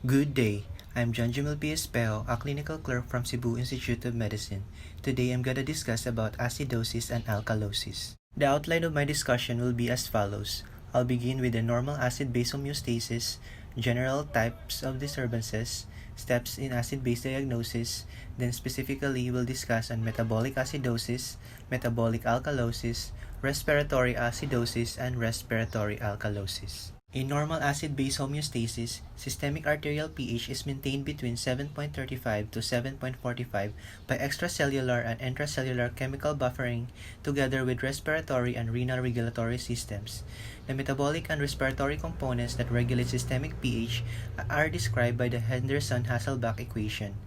Good day. I'm John Espejo, a clinical clerk from Cebu Institute of Medicine. Today I'm gonna discuss about acidosis and alkalosis. The outline of my discussion will be as follows. I'll begin with the normal acid-base homeostasis, general types of disturbances, steps in acid-base diagnosis, then specifically we'll discuss on metabolic acidosis, metabolic alkalosis, respiratory acidosis, and respiratory alkalosis. In normal acid-base homeostasis, systemic arterial pH is maintained between 7.35 to 7.45 by extracellular and intracellular chemical buffering together with respiratory and renal regulatory systems. The metabolic and respiratory components that regulate systemic pH are described by the Henderson-Hasselbalch equation.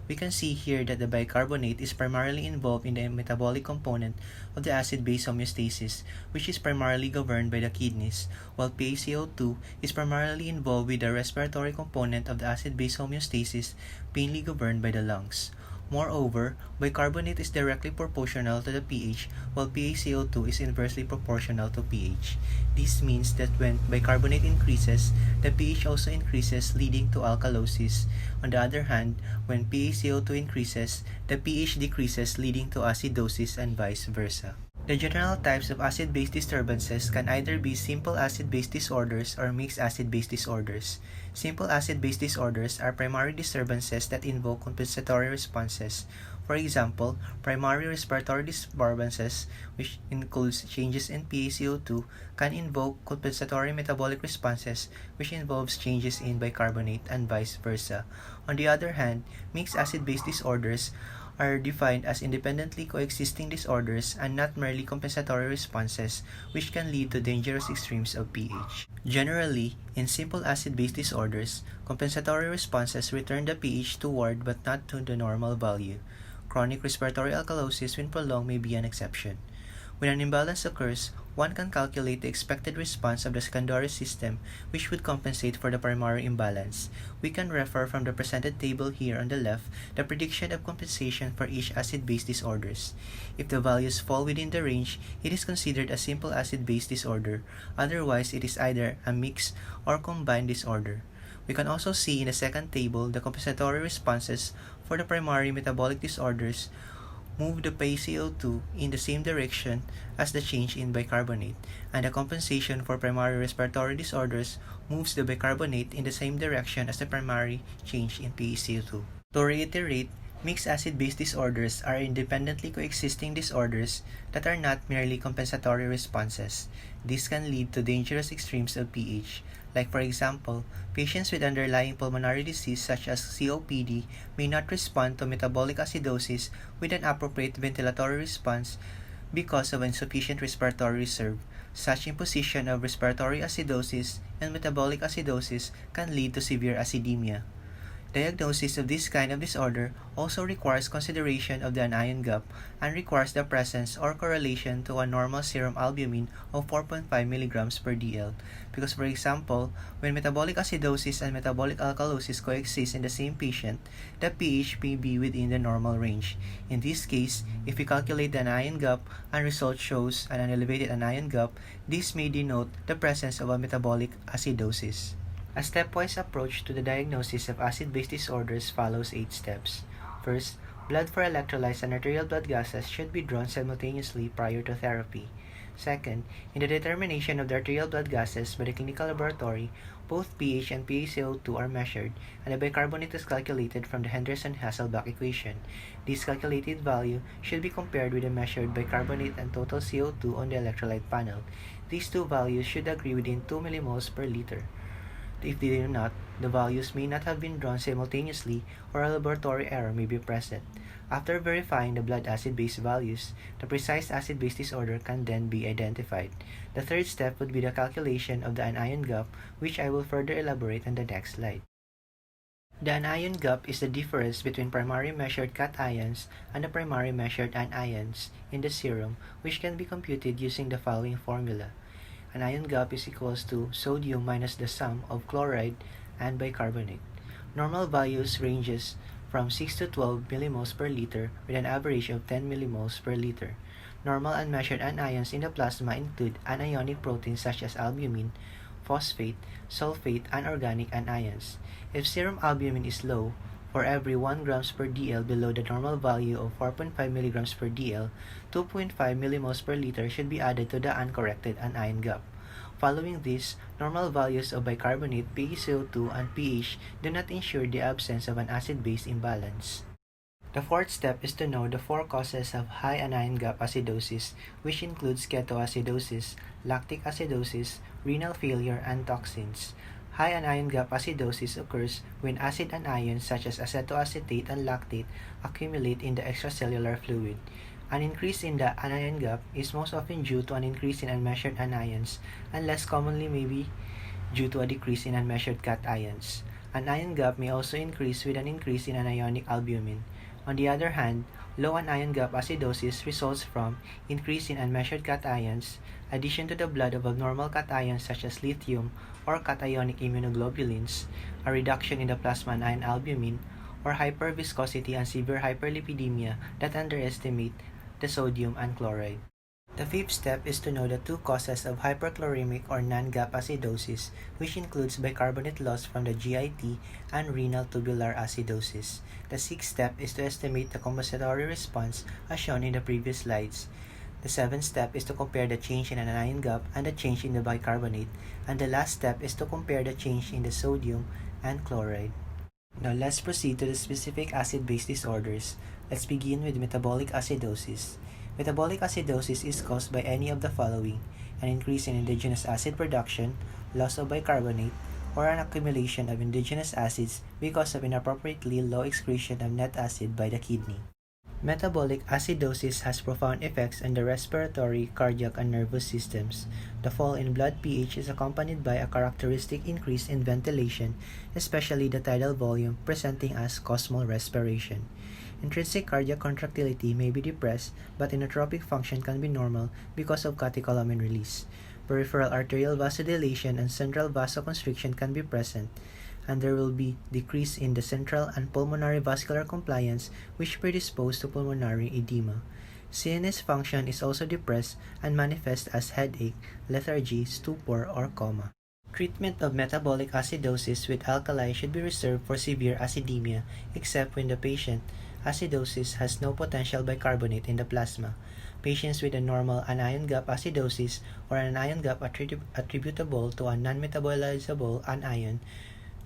We can see here that the bicarbonate is primarily involved in the metabolic component of the acid-base homeostasis, which is primarily governed by the kidneys, while PaCO2 is primarily involved with the respiratory component of the acid-base homeostasis, mainly governed by the lungs. Moreover, bicarbonate is directly proportional to the pH, while PaCO2 is inversely proportional to pH. This means that when bicarbonate increases, the pH also increases, leading to alkalosis. On the other hand, when PaCO2 increases, the pH decreases, leading to acidosis, and vice versa. The general types of acid-base disturbances can either be simple acid-base disorders or mixed acid-base disorders. Simple acid-base disorders are primary disturbances that invoke compensatory responses. For example, primary respiratory disturbances, which includes changes in PaCO2, can invoke compensatory metabolic responses, which involves changes in bicarbonate and vice versa. On the other hand, mixed acid-base disorders are defined as independently coexisting disorders and not merely compensatory responses, which can lead to dangerous extremes of pH. Generally, in simple acid-base disorders, compensatory responses return the pH toward but not to the normal value. Chronic respiratory alkalosis, when prolonged, may be an exception. When an imbalance occurs, one can calculate the expected response of the secondary system, which would compensate for the primary imbalance. We can refer from the presented table here on the left the prediction of compensation for each acid-base disorders. If the values fall within the range, it is considered a simple acid-base disorder. Otherwise, it is either a mixed or combined disorder. We can also see in the second table the compensatory responses for the primary metabolic disorders move the PaCO2 in the same direction as the change in bicarbonate, and the compensation for primary respiratory disorders moves the bicarbonate in the same direction as the primary change in PaCO2. To reiterate, mixed acid-base disorders are independently coexisting disorders that are not merely compensatory responses. This can lead to dangerous extremes of pH. Like for example, patients with underlying pulmonary disease such as COPD may not respond to metabolic acidosis with an appropriate ventilatory response because of insufficient respiratory reserve. Such imposition of respiratory acidosis and metabolic acidosis can lead to severe acidemia. Diagnosis of this kind of disorder also requires consideration of the anion gap and requires the presence or correlation to a normal serum albumin of 4.5 mg per dl. Because for example, when metabolic acidosis and metabolic alkalosis coexist in the same patient, the pH may be within the normal range. In this case, if we calculate the anion gap and result shows an elevated anion gap, this may denote the presence of a metabolic acidosis. A stepwise approach to the diagnosis of acid-base disorders follows 8 steps. First, blood for electrolytes and arterial blood gases should be drawn simultaneously prior to therapy. Second, in the determination of the arterial blood gases by the clinical laboratory, both pH and PaCO2 are measured, and the bicarbonate is calculated from the Henderson-Hasselbalch equation. This calculated value should be compared with the measured bicarbonate and total CO2 on the electrolyte panel. These two values should agree within 2 millimoles per liter. If they do not, the values may not have been drawn simultaneously or a laboratory error may be present. After verifying the blood acid-base values, the precise acid-base disorder can then be identified. The third step would be the calculation of the anion gap, which I will further elaborate on the next slide. The anion gap is the difference between primary measured cations and the primary measured anions in the serum, which can be computed using the following formula. Anion gap is equals to sodium minus the sum of chloride and bicarbonate. Normal values ranges from 6 to 12 millimoles per liter with an average of 10 millimoles per liter. Normal unmeasured anions in the plasma include anionic proteins such as albumin, phosphate, sulfate, anorganic anions. If serum albumin is low, for every 1 grams per dl below the normal value of 4.5 milligrams per dl, 2.5 millimoles per liter should be added to the uncorrected anion gap. Following this, normal values of bicarbonate, PeCO2, and pH do not ensure the absence of an acid-base imbalance. The fourth step is to know the 4 causes of high anion gap acidosis, which includes ketoacidosis, lactic acidosis, renal failure, and toxins. High anion gap acidosis occurs when acid anions such as acetoacetate and lactate accumulate in the extracellular fluid. An increase in the anion gap is most often due to an increase in unmeasured anions, and less commonly may be due to a decrease in unmeasured cations. An anion gap may also increase with an increase in anionic albumin. On the other hand, low anion gap acidosis results from increase in unmeasured cations, addition to the blood of abnormal cations such as lithium or cationic immunoglobulins, a reduction in the plasma anion albumin, or hyperviscosity and severe hyperlipidemia that underestimate the sodium and chloride. The fifth step is to know the 2 causes of hyperchloremic or non-gap acidosis, which includes bicarbonate loss from the GIT and renal tubular acidosis. The sixth step is to estimate the compensatory response as shown in the previous slides. The seventh step is to compare the change in an anion gap and the change in the bicarbonate, and the last step is to compare the change in the sodium and chloride. Now let's proceed to the specific acid-base disorders. Let's begin with metabolic acidosis. Metabolic acidosis is caused by any of the following: an increase in indigenous acid production, loss of bicarbonate, or an accumulation of indigenous acids because of inappropriately low excretion of net acid by the kidney. Metabolic acidosis has profound effects on the respiratory, cardiac, and nervous systems. The fall in blood pH is accompanied by a characteristic increase in ventilation, especially the tidal volume, presenting as cosmal respiration. Intrinsic cardiac contractility may be depressed, but inotropic function can be normal because of catecholamine release. Peripheral arterial vasodilation and central vasoconstriction can be present, and there will be decrease in the central and pulmonary vascular compliance, which predispose to pulmonary edema. CNS function is also depressed and manifests as headache, lethargy, stupor, or coma. Treatment of metabolic acidosis with alkali should be reserved for severe acidemia, except when the patient acidosis has no potential bicarbonate in the plasma. Patients with a normal anion gap acidosis or an anion gap attributable to a non-metabolizable anion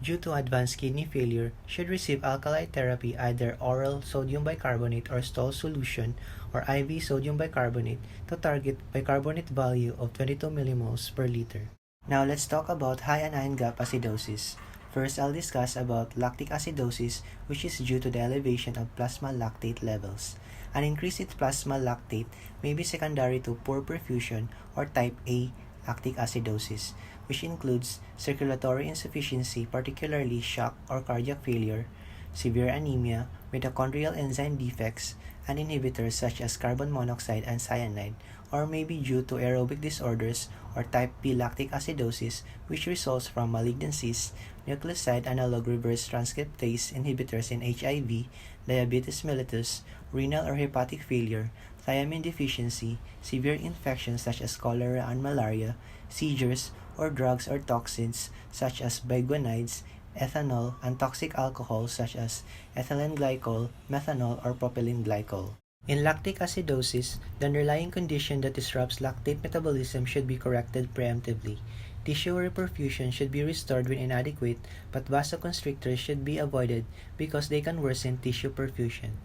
due to advanced kidney failure should receive alkali therapy, either oral sodium bicarbonate or stall solution, or IV sodium bicarbonate to target bicarbonate value of 22 millimoles per liter. Now let's talk about high anion gap acidosis. First, I'll discuss about lactic acidosis, which is due to the elevation of plasma lactate levels. An increase in plasma lactate may be secondary to poor perfusion or type A lactic acidosis, which includes circulatory insufficiency, particularly shock or cardiac failure, severe anemia, mitochondrial enzyme defects, and inhibitors such as carbon monoxide and cyanide, or may be due to aerobic disorders or type B lactic acidosis, which results from malignancies, nucleoside analog reverse transcriptase inhibitors in HIV, diabetes mellitus, renal or hepatic failure, thiamine deficiency, severe infections such as cholera and malaria, seizures, or drugs or toxins such as biguanides, ethanol, and toxic alcohols such as ethylene glycol, methanol, or propylene glycol. In lactic acidosis, the underlying condition that disrupts lactate metabolism should be corrected preemptively. Tissue reperfusion should be restored when inadequate, but vasoconstrictors should be avoided because they can worsen tissue perfusion.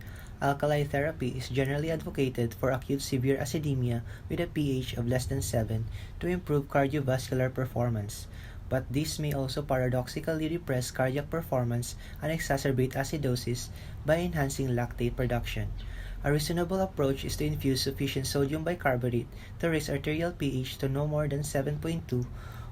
Alkali therapy is generally advocated for acute severe acidemia with a pH of less than 7 to improve cardiovascular performance, but this may also paradoxically depress cardiac performance and exacerbate acidosis by enhancing lactate production. A reasonable approach is to infuse sufficient sodium bicarbonate to raise arterial pH to no more than 7.2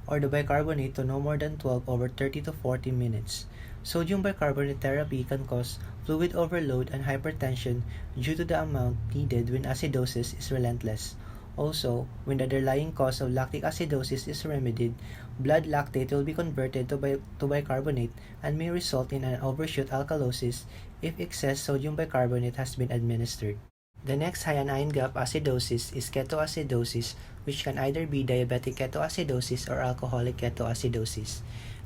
or the bicarbonate to no more than 12 over 30 to 40 minutes. Sodium bicarbonate therapy can cause fluid overload and hypertension due to the amount needed when acidosis is relentless. Also, when the underlying cause of lactic acidosis is remedied, blood lactate will be converted to bicarbonate and may result in an overshoot alkalosis if excess sodium bicarbonate has been administered. The next high anion gap acidosis is ketoacidosis, which can either be diabetic ketoacidosis or alcoholic ketoacidosis.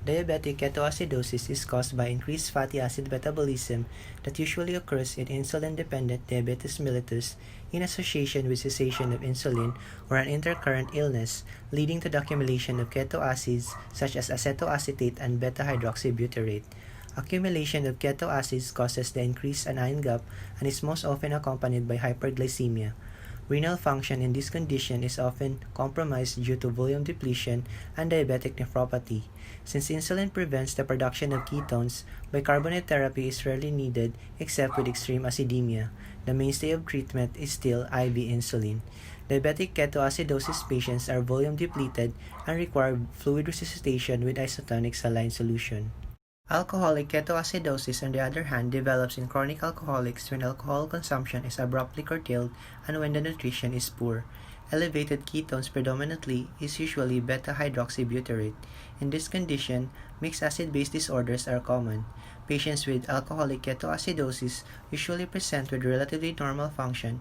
Diabetic ketoacidosis is caused by increased fatty acid metabolism that usually occurs in insulin-dependent diabetes mellitus in association with cessation of insulin or an intercurrent illness, leading to the accumulation of ketoacids such as acetoacetate and beta-hydroxybutyrate. Accumulation of ketoacids causes the increased anion gap and is most often accompanied by hyperglycemia. Renal function in this condition is often compromised due to volume depletion and diabetic nephropathy. Since insulin prevents the production of ketones, bicarbonate therapy is rarely needed except with extreme acidemia. The mainstay of treatment is still IV insulin. Diabetic ketoacidosis patients are volume depleted and require fluid resuscitation with isotonic saline solution. Alcoholic ketoacidosis, on the other hand, develops in chronic alcoholics when alcohol consumption is abruptly curtailed and when the nutrition is poor. Elevated ketones predominantly is usually beta-hydroxybutyrate. In this condition, mixed acid-base disorders are common. Patients with alcoholic ketoacidosis usually present with relatively normal function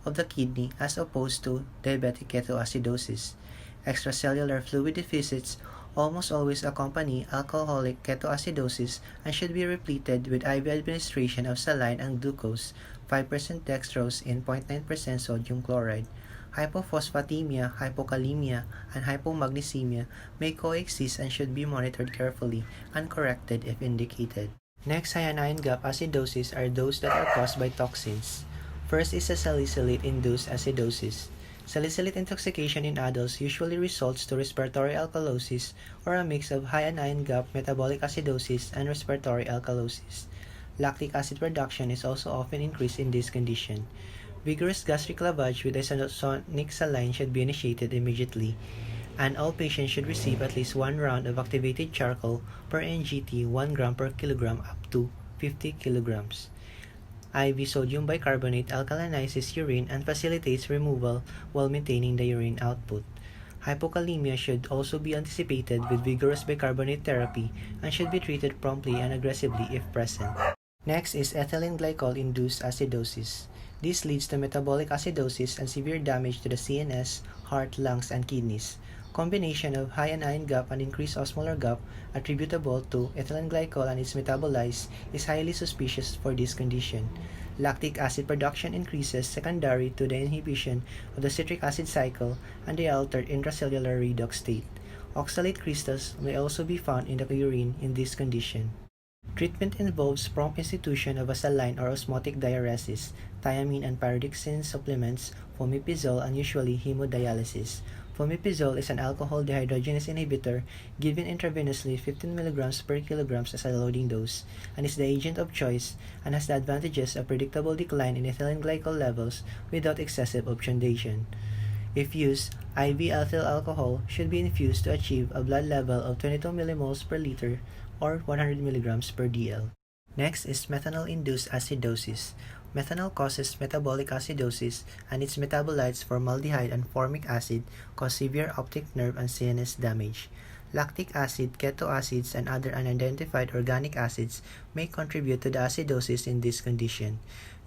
of the kidney as opposed to diabetic ketoacidosis. Extracellular fluid deficits almost always accompany alcoholic ketoacidosis and should be repleted with IV administration of saline and glucose, 5% dextrose in 0.9% sodium chloride. Hypophosphatemia, hypokalemia, and hypomagnesemia may coexist and should be monitored carefully and corrected if indicated. Next high anion gap acidosis are those that are caused by toxins. First is a salicylate-induced acidosis. Salicylate intoxication in adults usually results to respiratory alkalosis or a mix of high anion gap metabolic acidosis and respiratory alkalosis. Lactic acid production is also often increased in this condition. Vigorous gastric lavage with isotonic saline should be initiated immediately, and all patients should receive at least 1 round of activated charcoal per NGT 1 gram per kilogram up to 50 kilograms. IV sodium bicarbonate alkalinizes urine and facilitates removal while maintaining the urine output. Hypokalemia should also be anticipated with vigorous bicarbonate therapy and should be treated promptly and aggressively if present. Next is ethylene glycol-induced acidosis. This leads to metabolic acidosis and severe damage to the CNS, heart, lungs, and kidneys. Combination of high anion gap and increased osmolar gap attributable to ethylene glycol and its metabolites is highly suspicious for this condition. Lactic acid production increases secondary to the inhibition of the citric acid cycle and the altered intracellular redox state. Oxalate crystals may also be found in the urine in this condition. Treatment involves prompt institution of a saline or osmotic diuresis, thiamine and pyridoxine supplements, fomepizole, and usually hemodialysis. Fomepizole is an alcohol dehydrogenase inhibitor given intravenously 15 mg per kilogram as a loading dose and is the agent of choice and has the advantages of predictable decline in ethylene glycol levels without excessive obtundation. If used, IV ethyl alcohol should be infused to achieve a blood level of 22 millimoles per liter or 100 mg per dl. Next is methanol-induced acidosis. Methanol causes metabolic acidosis, and its metabolites formaldehyde and formic acid cause severe optic nerve and CNS damage. Lactic acid, ketoacids, and other unidentified organic acids may contribute to the acidosis in this condition.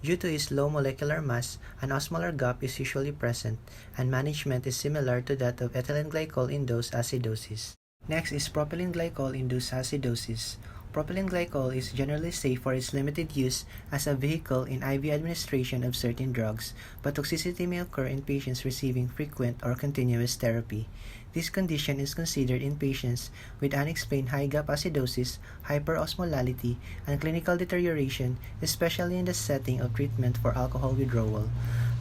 Due to its low molecular mass, an osmolar gap is usually present, and management is similar to that of ethylene glycol-induced acidosis. Next is propylene glycol-induced acidosis. Propylene glycol is generally safe for its limited use as a vehicle in IV administration of certain drugs, but toxicity may occur in patients receiving frequent or continuous therapy. This condition is considered in patients with unexplained high gap acidosis, hyperosmolality, and clinical deterioration, especially in the setting of treatment for alcohol withdrawal.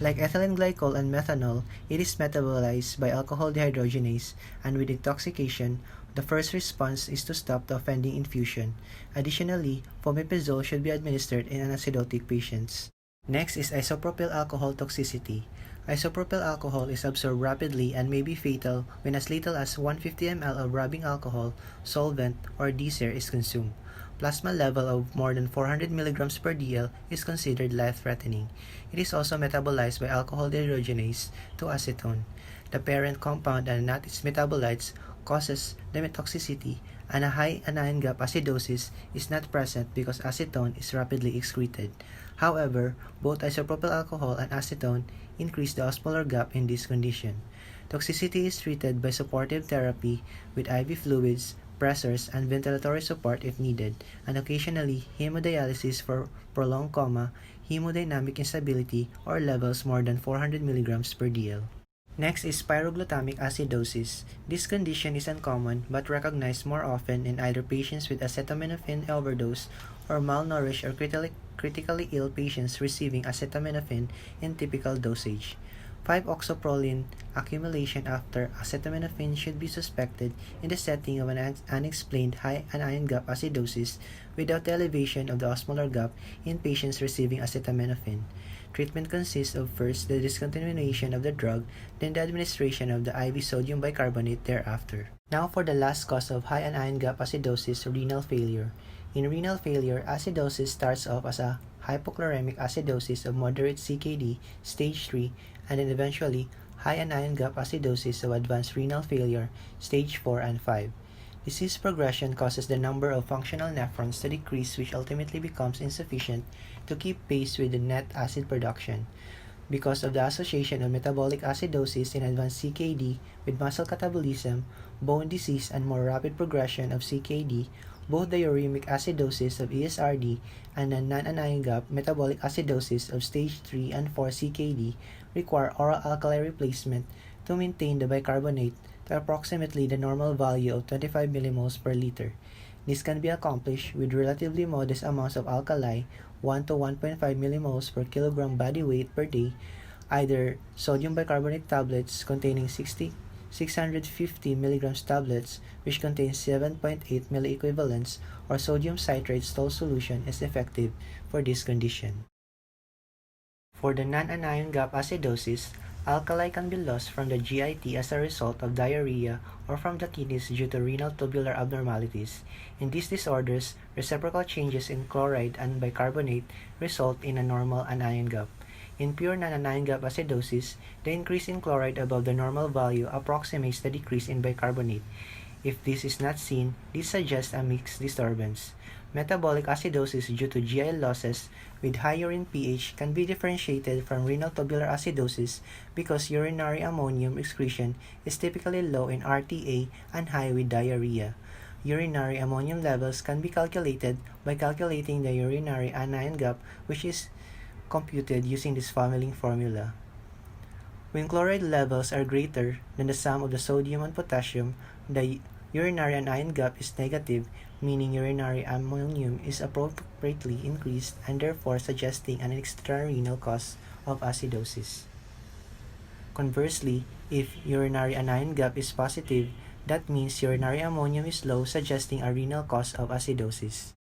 Like ethylene glycol and methanol, it is metabolized by alcohol dehydrogenase, and with intoxication, the first response is to stop the offending infusion. Additionally, fomepizole should be administered in acidotic patients. Next is isopropyl alcohol toxicity. Isopropyl alcohol is absorbed rapidly and may be fatal when as little as 150 ml of rubbing alcohol, solvent, or deser is consumed. Plasma level of more than 400 mg per dl is considered life-threatening. It is also metabolized by alcohol dehydrogenase to acetone. The parent compound and not its metabolites causes the toxicity and a high anion gap acidosis is not present because acetone is rapidly excreted. However, both isopropyl alcohol and acetone increase the osmolar gap in this condition. Toxicity is treated by supportive therapy with IV fluids, pressors, and ventilatory support if needed, and occasionally hemodialysis for prolonged coma, hemodynamic instability, or levels more than 400 mg per dl. Next is pyroglutamic acidosis. This condition is uncommon but recognized more often in either patients with acetaminophen overdose or malnourished or critically ill patients receiving acetaminophen in typical dosage. 5-oxoproline accumulation after acetaminophen should be suspected in the setting of an unexplained high anion gap acidosis without the elevation of the osmolar gap in patients receiving acetaminophen. Treatment consists of first the discontinuation of the drug, then the administration of the IV sodium bicarbonate thereafter. Now for the last cause of high anion gap acidosis, renal failure. In renal failure, acidosis starts off as a hypochloremic acidosis of moderate CKD, stage 3, and then eventually high anion gap acidosis of advanced renal failure, stage 4 and 5. Disease progression causes the number of functional nephrons to decrease, which ultimately becomes insufficient to keep pace with the net acid production. Because of the association of metabolic acidosis in advanced CKD with muscle catabolism, bone disease, and more rapid progression of CKD, both the uremic acidosis of ESRD and the non-anion gap metabolic acidosis of stage 3 and 4 CKD require oral alkali replacement to maintain the bicarbonate to approximately the normal value of 25 millimoles per liter. This can be accomplished with relatively modest amounts of alkali, 1 to 1.5 millimoles per kilogram body weight per day, either sodium bicarbonate tablets containing 650 milligrams tablets, which contains 7.8 milliequivalents, or sodium citrate salt solution is effective for this condition. For the non-anion gap acidosis, alkali can be lost from the GIT as a result of diarrhea or from the kidneys due to renal tubular abnormalities. In these disorders, reciprocal changes in chloride and bicarbonate result in a normal anion gap. In pure non-anion gap acidosis, the increase in chloride above the normal value approximates the decrease in bicarbonate. If this is not seen, this suggests a mixed disturbance. Metabolic acidosis due to GI losses with high urine pH can be differentiated from renal tubular acidosis because urinary ammonium excretion is typically low in RTA and high with diarrhea. Urinary ammonium levels can be calculated by calculating the urinary anion gap, which is computed using this family formula. When chloride levels are greater than the sum of the sodium and potassium, the urinary anion gap is negative, meaning urinary ammonium is appropriately increased and therefore suggesting an extrarenal cause of acidosis. Conversely, if urinary anion gap is positive, that means urinary ammonium is low, suggesting a renal cause of acidosis.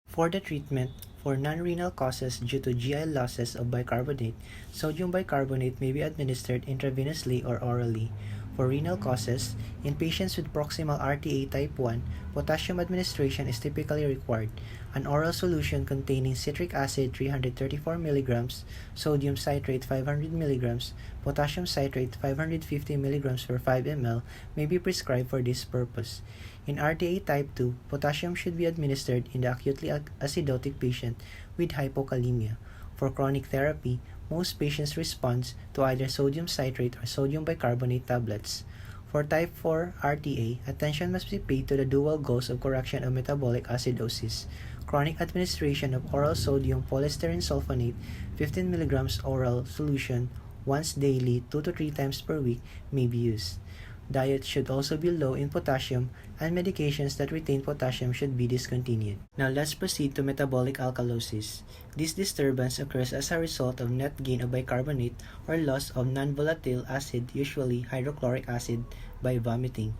For the treatment, for non-renal causes due to GI losses of bicarbonate, sodium bicarbonate may be administered intravenously or orally. For renal causes, in patients with proximal RTA type 1, potassium administration is typically required. An oral solution containing citric acid 334 mg, sodium citrate 500 mg, potassium citrate 550 mg per 5 ml may be prescribed for this purpose. In RTA type 2, potassium should be administered in the acutely acidotic patient with hypokalemia. For chronic therapy, most patients respond to either sodium citrate or sodium bicarbonate tablets. For type 4 RTA, attention must be paid to the dual goals of correction of metabolic acidosis. Chronic administration of oral sodium polystyrene sulfonate 15 mg oral solution once daily 2 to 3 times per week may be used. Diet should also be low in potassium, and medications that retain potassium should be discontinued. Now let's proceed to metabolic alkalosis. This disturbance occurs as a result of net gain of bicarbonate or loss of non-volatile acid, usually hydrochloric acid, by vomiting.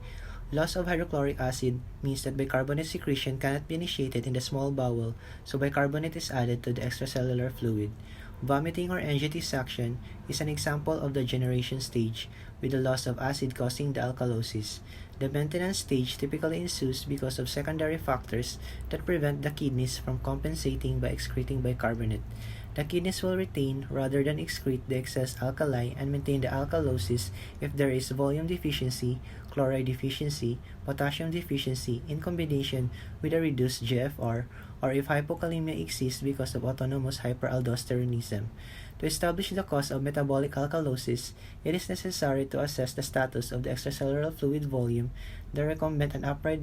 Loss of hydrochloric acid means that bicarbonate secretion cannot be initiated in the small bowel, so bicarbonate is added to the extracellular fluid. Vomiting or NGT suction is an example of the generation stage, with the loss of acid causing the alkalosis. The maintenance stage typically ensues because of secondary factors that prevent the kidneys from compensating by excreting bicarbonate. The kidneys will retain rather than excrete the excess alkali and maintain the alkalosis if there is volume deficiency, chloride deficiency, potassium deficiency in combination with a reduced GFR, or if hypokalemia exists because of autonomous hyperaldosteronism. To establish the cause of metabolic alkalosis, it is necessary to assess the status of the extracellular fluid volume, the recumbent and upright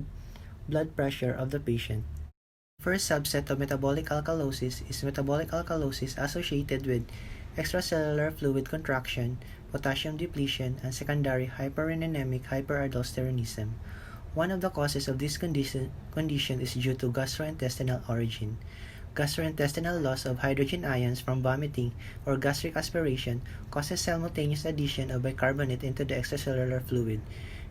blood pressure of the patient. First subset of metabolic alkalosis is metabolic alkalosis associated with extracellular fluid contraction, potassium depletion, and secondary hyperinemic hyperaldosteronism. One of the causes of this condition is due to gastrointestinal origin. Gastrointestinal loss of hydrogen ions from vomiting or gastric aspiration causes simultaneous addition of bicarbonate into the extracellular fluid.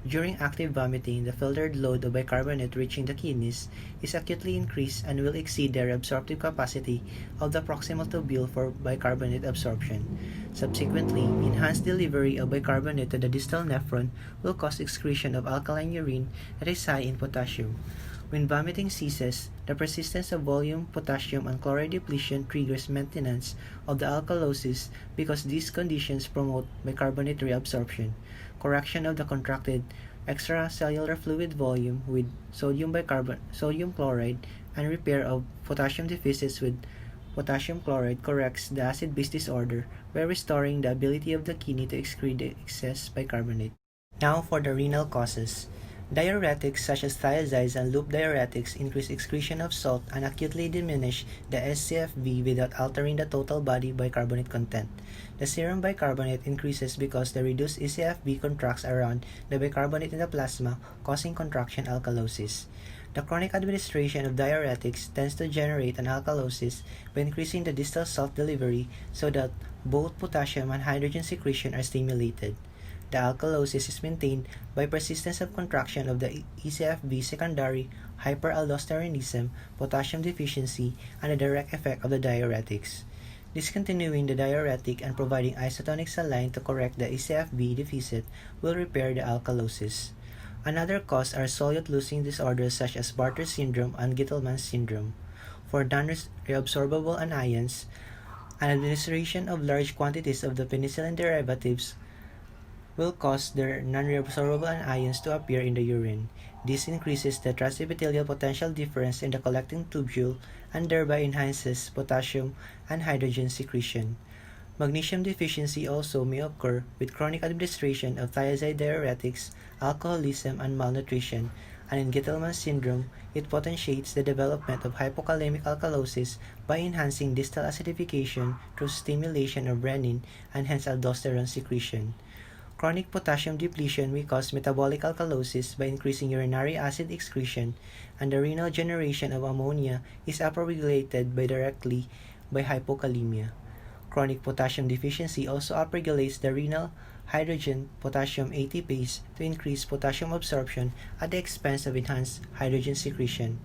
During active vomiting, the filtered load of bicarbonate reaching the kidneys is acutely increased and will exceed their absorptive capacity of the proximal tubule for bicarbonate absorption. Subsequently, enhanced delivery of bicarbonate to the distal nephron will cause excretion of alkaline urine that is high in potassium. When vomiting ceases, the persistence of volume, potassium, and chloride depletion triggers maintenance of the alkalosis because these conditions promote bicarbonate reabsorption, correction of the contracted extracellular fluid volume with sodium chloride, and repair of potassium deficits with potassium chloride corrects the acid-base disorder by restoring the ability of the kidney to excrete the excess bicarbonate. Now for the renal causes. Diuretics such as thiazides and loop diuretics increase excretion of salt and acutely diminish the SCFB without altering the total body bicarbonate content. The serum bicarbonate increases because the reduced ECFB contracts around the bicarbonate in the plasma, causing contraction alkalosis. The chronic administration of diuretics tends to generate an alkalosis by increasing the distal salt delivery so that both potassium and hydrogen secretion are stimulated. The alkalosis is maintained by persistence of contraction of the ECFB secondary hyperaldosteronism, potassium deficiency, and the direct effect of the diuretics. Discontinuing the diuretic and providing isotonic saline to correct the ECFB deficit will repair the alkalosis. Another cause are solute losing disorders such as Bartter syndrome and Gitelman's syndrome. For non-reabsorbable anions, an administration of large quantities of the penicillin derivatives will cause their non-reabsorbable anions to appear in the urine. This increases the transepithelial potential difference in the collecting tubule and thereby enhances potassium and hydrogen secretion. Magnesium deficiency also may occur with chronic administration of thiazide diuretics, alcoholism, and malnutrition, and in Gitelman's syndrome, it potentiates the development of hypokalemic alkalosis by enhancing distal acidification through stimulation of renin and hence aldosterone secretion. Chronic potassium depletion may cause metabolic alkalosis by increasing urinary acid excretion, and the renal generation of ammonia is upregulated directly by hypokalemia. Chronic potassium deficiency also upregulates the renal hydrogen potassium ATPase to increase potassium absorption at the expense of enhanced hydrogen secretion.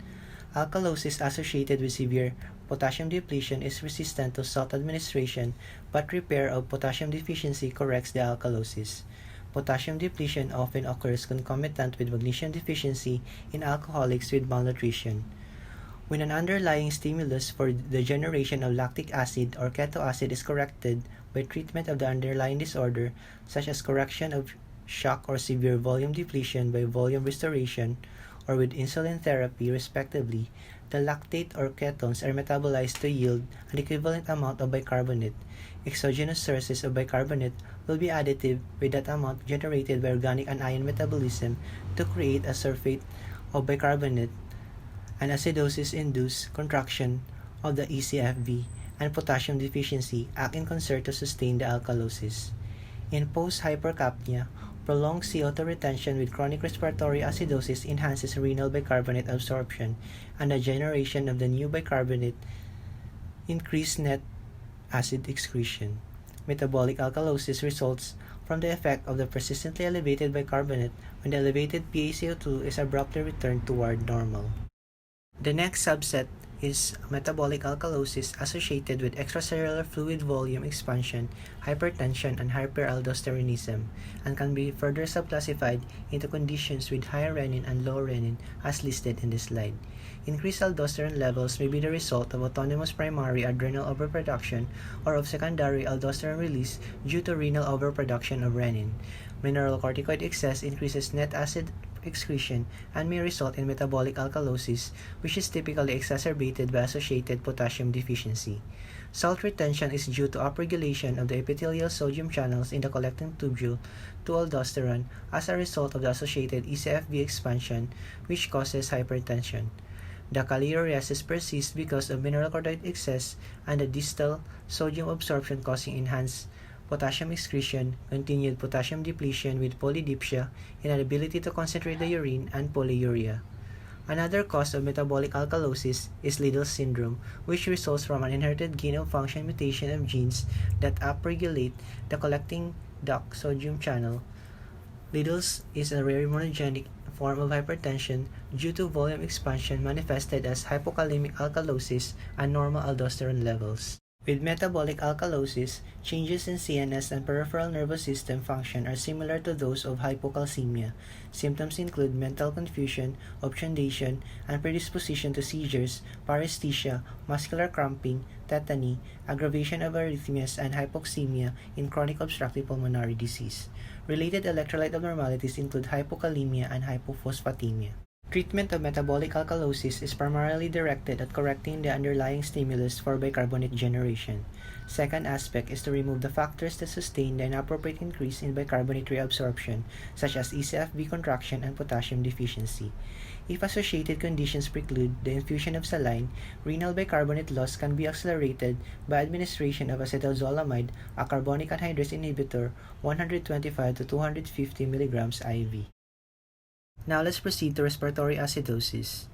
Alkalosis associated with severe potassium depletion is resistant to salt administration, but repair of potassium deficiency corrects the alkalosis. Potassium depletion often occurs concomitant with magnesium deficiency in alcoholics with malnutrition. When an underlying stimulus for the generation of lactic acid or keto acid is corrected by treatment of the underlying disorder, such as correction of shock or severe volume depletion by volume restoration, or with insulin therapy respectively, the lactate or ketones are metabolized to yield an equivalent amount of bicarbonate. Exogenous sources of bicarbonate will be additive with that amount generated by organic anion metabolism to create a sulfate of bicarbonate, and acidosis-induced contraction of the ECFB and potassium deficiency act in concert to sustain the alkalosis. In post-hypercapnia, prolonged CO2 retention with chronic respiratory acidosis enhances renal bicarbonate absorption, and the generation of the new bicarbonate increases net acid excretion. Metabolic alkalosis results from the effect of the persistently elevated bicarbonate when the elevated PaCO2 is abruptly returned toward normal. The next subset is metabolic alkalosis associated with extracellular fluid volume expansion, hypertension, and hyperaldosteronism, and can be further subclassified into conditions with high renin and low renin as listed in this slide. Increased aldosterone levels may be the result of autonomous primary adrenal overproduction or of secondary aldosterone release due to renal overproduction of renin. Mineralocorticoid excess increases net acid excretion and may result in metabolic alkalosis, which is typically exacerbated by associated potassium deficiency. Salt retention is due to upregulation of the epithelial sodium channels in the collecting tubule to aldosterone as a result of the associated ECFB expansion, which causes hypertension. The chalciureasis persists because of mineralocorticoid excess and the distal sodium absorption causing enhanced potassium excretion, continued potassium depletion with polydipsia, inability to concentrate the urine, and polyuria. Another cause of metabolic alkalosis is Liddle syndrome, which results from an inherited gain-of-function mutation of genes that upregulate the collecting duct sodium channel. Liddle's is a rare monogenic form of hypertension due to volume expansion manifested as hypokalemic alkalosis and normal aldosterone levels. With metabolic alkalosis, changes in CNS and peripheral nervous system function are similar to those of hypocalcemia. Symptoms include mental confusion, obtundation, and predisposition to seizures, paresthesia, muscular cramping, tetany, aggravation of arrhythmias, and hypoxemia in chronic obstructive pulmonary disease. Related electrolyte abnormalities include hypokalemia and hypophosphatemia. Treatment of metabolic alkalosis is primarily directed at correcting the underlying stimulus for bicarbonate generation. Second aspect is to remove the factors that sustain the inappropriate increase in bicarbonate reabsorption, such as ECFB contraction and potassium deficiency. If associated conditions preclude the infusion of saline, renal bicarbonate loss can be accelerated by administration of acetylzolamide, a carbonic anhydrase inhibitor, 125 to 250 mg IV. Now let's proceed to respiratory acidosis.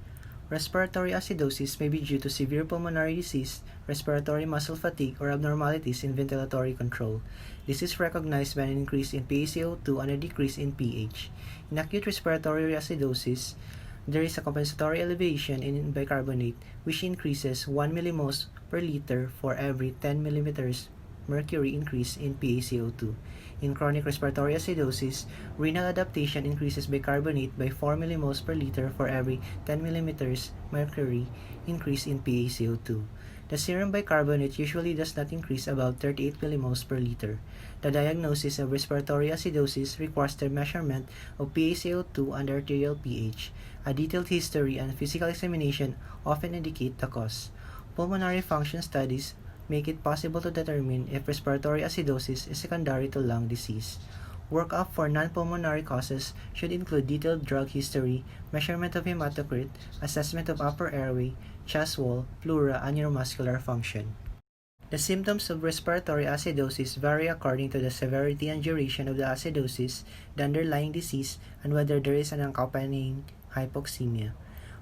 Respiratory acidosis may be due to severe pulmonary disease, respiratory muscle fatigue, or abnormalities in ventilatory control. This is recognized by an increase in PaCO2 and a decrease in pH. In acute respiratory acidosis, there is a compensatory elevation in bicarbonate, which increases 1 millimoles per liter for every 10 millimeters mercury increase in PaCO2. In chronic respiratory acidosis, renal adaptation increases bicarbonate by 4 millimoles per liter for every 10 millimeters mercury increase in PaCO2. The serum bicarbonate usually does not increase above 38 millimoles per liter. The diagnosis of respiratory acidosis requires the measurement of PaCO2 and arterial pH. A detailed history and physical examination often indicate the cause. Pulmonary function studies make it possible to determine if respiratory acidosis is secondary to lung disease. Workup for non-pulmonary causes should include detailed drug history, measurement of hematocrit, assessment of upper airway, chest wall, pleura, and neuromuscular function. The symptoms of respiratory acidosis vary according to the severity and duration of the acidosis, the underlying disease, and whether there is an accompanying hypoxemia.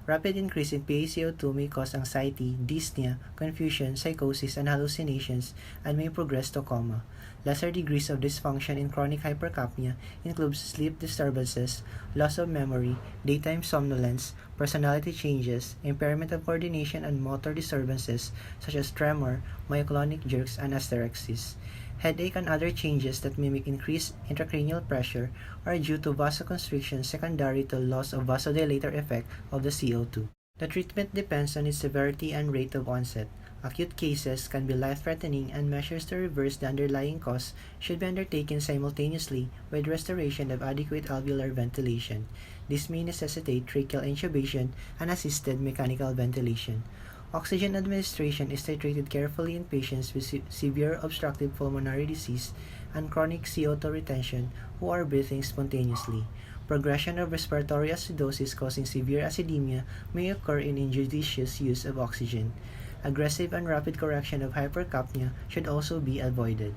Rapid increase in PaCO2 may cause anxiety, dyspnea, confusion, psychosis, and hallucinations, and may progress to coma. Lesser degrees of dysfunction in chronic hypercapnia include sleep disturbances, loss of memory, daytime somnolence, personality changes, impairment of coordination and motor disturbances such as tremor, myoclonic jerks, and hysterexis. Headache and other changes that mimic increased intracranial pressure are due to vasoconstriction secondary to loss of vasodilator effect of the CO2. The treatment depends on its severity and rate of onset. Acute cases can be life-threatening, and measures to reverse the underlying cause should be undertaken simultaneously with restoration of adequate alveolar ventilation. This may necessitate tracheal intubation and assisted mechanical ventilation. Oxygen administration is titrated carefully in patients with severe obstructive pulmonary disease and chronic CO2 retention who are breathing spontaneously. Progression of respiratory acidosis causing severe acidemia may occur in injudicious use of oxygen. Aggressive and rapid correction of hypercapnia should also be avoided.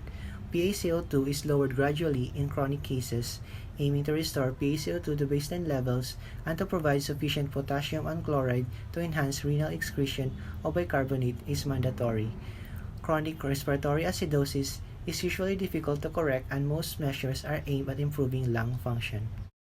PaCO2 is lowered gradually in chronic cases, aiming to restore PaCO2 to baseline levels and to provide sufficient potassium and chloride to enhance renal excretion of bicarbonate is mandatory. Chronic respiratory acidosis is usually difficult to correct, and most measures are aimed at improving lung function.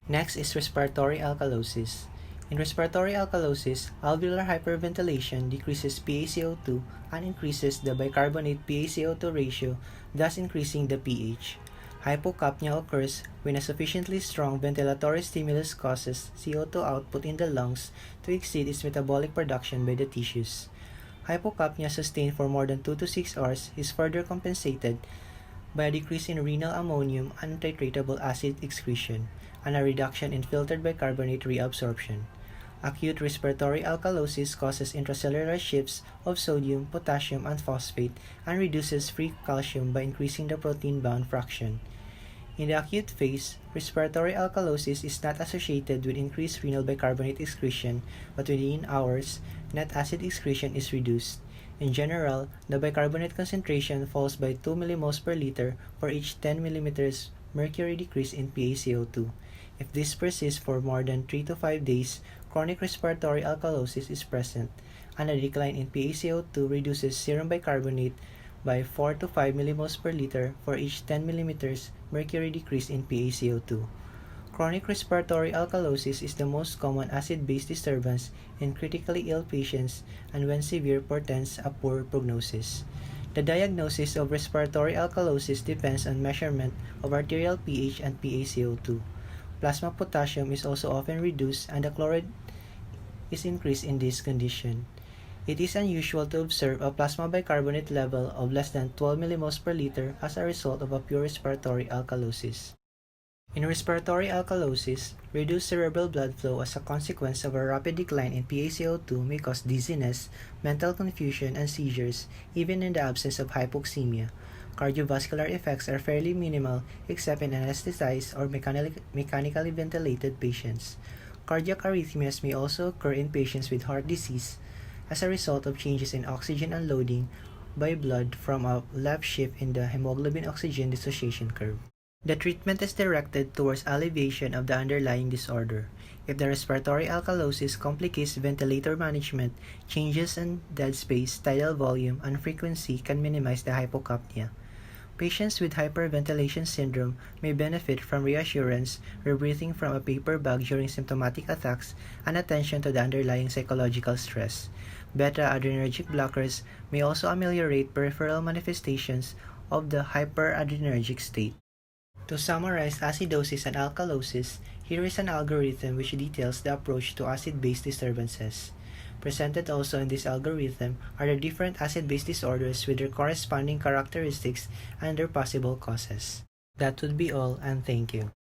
Next is respiratory alkalosis. In respiratory alkalosis, alveolar hyperventilation decreases PaCO2 and increases the bicarbonate PaCO2 ratio, thus increasing the pH. Hypocapnia occurs when a sufficiently strong ventilatory stimulus causes CO2 output in the lungs to exceed its metabolic production by the tissues. Hypocapnia sustained for more than 2 to 6 hours is further compensated by a decrease in renal ammonium and titratable acid excretion, and a reduction in filtered bicarbonate reabsorption. Acute respiratory alkalosis causes intracellular shifts of sodium, potassium, and phosphate and reduces free calcium by increasing the protein-bound fraction. In the acute phase, respiratory alkalosis is not associated with increased renal bicarbonate excretion, but within hours, net acid excretion is reduced. In general, the bicarbonate concentration falls by 2 millimoles per liter for each 10 millimeters mercury decrease in PaCO2. If this persists for more than 3 to 5 days, chronic respiratory alkalosis is present, and a decline in PaCO2 reduces serum bicarbonate by 4 to 5 millimoles per liter for each 10 millimeters mercury decrease in PaCO2. Chronic respiratory alkalosis is the most common acid-base disturbance in critically ill patients and when severe portends a poor prognosis. The diagnosis of respiratory alkalosis depends on measurement of arterial pH and PaCO2. Plasma potassium is also often reduced and the chloride is increased in this condition. It is unusual to observe a plasma bicarbonate level of less than 12 millimoles per liter as a result of a pure respiratory alkalosis. In respiratory alkalosis, reduced cerebral blood flow as a consequence of a rapid decline in PaCO2 may cause dizziness, mental confusion, and seizures, even in the absence of hypoxemia. Cardiovascular effects are fairly minimal except in anesthetized or mechanically ventilated patients. Cardiac arrhythmias may also occur in patients with heart disease as a result of changes in oxygen unloading by blood from a left shift in the hemoglobin-oxygen dissociation curve. The treatment is directed towards alleviation of the underlying disorder. If the respiratory alkalosis complicates ventilator management, changes in dead space, tidal volume, and frequency can minimize the hypocapnia. Patients with hyperventilation syndrome may benefit from reassurance, rebreathing from a paper bag during symptomatic attacks, and attention to the underlying psychological stress. Beta-adrenergic blockers may also ameliorate peripheral manifestations of the hyperadrenergic state. To summarize acidosis and alkalosis, here is an algorithm which details the approach to acid-base disturbances. Presented also in this algorithm are the different acid-base disorders with their corresponding characteristics and their possible causes. That would be all, and thank you.